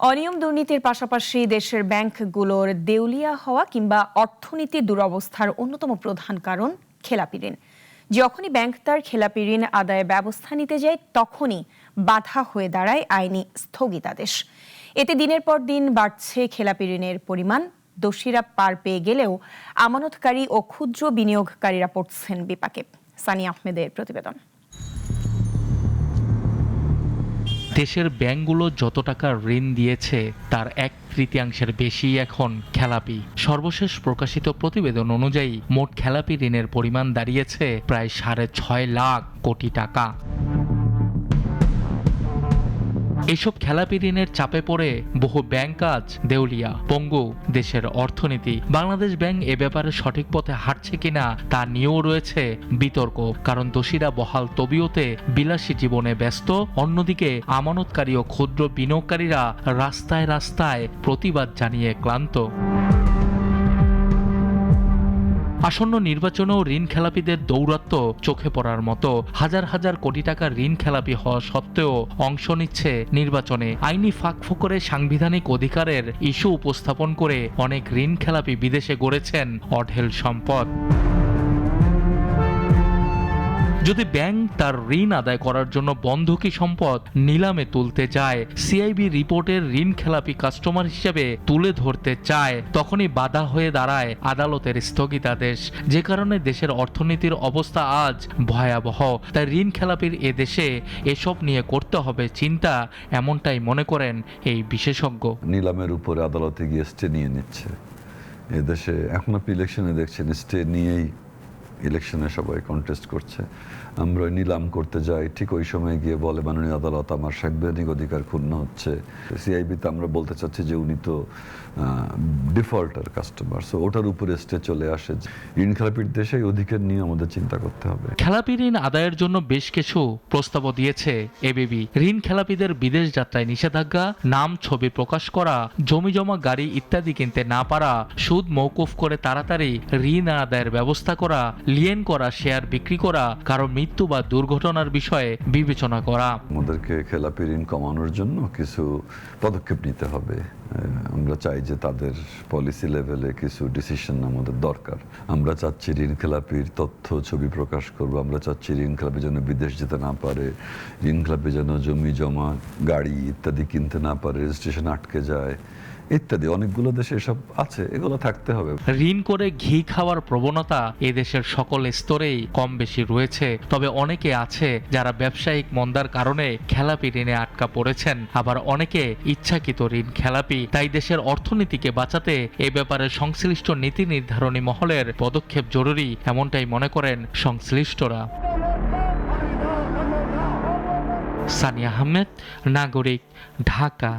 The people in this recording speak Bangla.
অনিয়ম দুর্নীতির পাশাপাশি দেশের ব্যাংকগুলোর দেউলিয়া হওয়া কিংবা অর্থনীতির দুরবস্থার অন্যতম প্রধান কারণ খেলাপি ঋণ। যখনই ব্যাংক তার খেলাপি ঋণ আদায়ে ব্যবস্থা নিতে যায় তখনই বাধা হয়ে দাঁড়ায় আইনি স্থগিতাদেশ। এতে দিনের পর দিন বাড়ছে খেলাপি ঋণের পরিমাণ। দোষীরা পার পেয়ে গেলেও আমানতকারী ও ক্ষুদ্র বিনিয়োগকারীরা পড়ছেন বিপাকে। সানিয়া আহমেদের প্রতিবেদন। দেশের ব্যাংকগুলো যত টাকা ঋণ দিয়েছে তার 1/3 বেশি এখন খেলাপি। সর্বশেষ প্রকাশিত প্রতিবেদন অনুযায়ী মোট খেলাপি ঋণের পরিমাণ দাঁড়িয়েছে প্রায় 6.5 লাখ কোটি টাকা। এসব খেলাপি ঋণের চাপে পড়ে বহু ব্যাংক আজ দেউলিয়া, পঙ্গু। দেশের অর্থনীতি, বাংলাদেশ ব্যাংক এ ব্যাপারে সঠিক পথে হাঁটছে কিনা তা নিয়েও রয়েছে বিতর্ক। কারণ দোষীরা বহাল তবিয়তে বিলাসী জীবনে ব্যস্ত, অন্যদিকে আমানতকারী ও ক্ষুদ্র বিনিয়োগকারীরা রাস্তায় রাস্তায় প্রতিবাদ জানিয়ে ক্লান্ত। আসন্ন নির্বাচনেও ঋণ খেলাপিদের দৌরাত্ম্য চোখে পড়ার মতো। হাজার হাজার কোটি টাকা ঋণ খেলাপি হওয়া সত্ত্বেও অংশ নিচ্ছে নির্বাচনে। আইনি ফাঁকফোকরে সাংবিধানিক অধিকারের ইস্যু উপস্থাপন করে অনেক ঋণ খেলাপি বিদেশে গড়েছেন অঢেল সম্পদ। যদি ব্যাংক তার ঋণ আদায় করার জন্য বন্ধকি সম্পদ নিলামে তুলতে যায়, সিআইবি রিপোর্টের ঋণ খেলাপি কাস্টমার হিসেবে তুলে ধরতে চায়, তখনই বাধা হয়ে দাঁড়ায় আদালতের স্থগিতাদেশ। যে কারণে দেশের অর্থনীতির অবস্থা আজ ভয়াবহ। তাই ঋণ খেলাপির এ দেশে এসব নিয়ে করতে হবে চিন্তা, এমনটাই মনে করেন এই বিশেষজ্ঞ। নিলামের উপরে আদালতে গিয়ে স্টে নিয়ে নিচ্ছে। এদেশে এখন আপনি ইলেকশনে দেখছেন স্টে নিয়েই ইলেকশনে সবাই কন্টেস্ট করছে। আমরা নিলাম করতে যাই, ঠিক ওই সময় গিয়ে বলে মাননীয় আদালত আমার সাংবিধানিক অধিকার ক্ষুণ্ণ হচ্ছে। সিআইবিতে আমরা বলতে চাচ্ছি যে উনি তো ডিফল্টার কাস্টমার, সো ওটার উপরে স্টে চলে আসে। ঋণ খেলাপির দেশে এই অধিকার নিয়ে আমাদের চিন্তা করতে হবে। খেলাপি ঋণ আদায়ের জন্য বেশ কিছু প্রস্তাবও দিয়েছে এবিবি। ঋণ খেলাপিদের বিদেশ যাত্রায় নিষেধাজ্ঞা, নাম ছবি প্রকাশ করা, জমি জমা গাড়ি ইত্যাদি কিনতে না পারা, সুদ মওকুফ করে তাড়াতাড়ি ঋণ আদায়ের ব্যবস্থা করা, লিয়েন করা, শেয়ার বিক্রি করা, কারো মৃত্যু বা দুর্ঘটনার বিষয়ে বিবেচনা করা। আমাদেরকে খেলাপি ঋণ কমানোর জন্য কিছু পদক্ষেপ নিতে হবে। আমরা চাই যে তাদের পলিসি লেভেলে কিছু ডিসিশন আমাদের দরকার। আমরা চাচ্ছি ঋণ খেলাপির তথ্য ছবি প্রকাশ করব। আমরা চাচ্ছি ঋণ খেলাপি যেন বিদেশ যেতে না পারে, ঋণ খেলাপি যেন জমি জমা গাড়ি ইত্যাদি কিনতে না পারে, রেজিস্ট্রেশন আটকে যায় ইত্যাদি। অনেকগুলো দেশে এসব আছে, এগুলো থাকতে হবে। ঋণ করে ঘি খাওয়ার প্রবণতা এদেশের সকল স্তরেই কম বেশি রয়েছে। তবে অনেকে আছে যারা ব্যবসায়িক মন্দার কারণে খেলাপি ঋণে আটকা পড়েছেন, আবার অনেকে ইচ্ছাকৃত ঋণ খেলাপি। তাই দেশের অর্থনীতিকে বাঁচাতে এ ব্যাপারে সংশ্লিষ্ট নীতি নির্ধারণী মহলের পদক্ষেপ জরুরি, এমনটাই মনে করেন সংশ্লিষ্টরা। সানিয়া আহমেদ, নাগরিক, ঢাকা।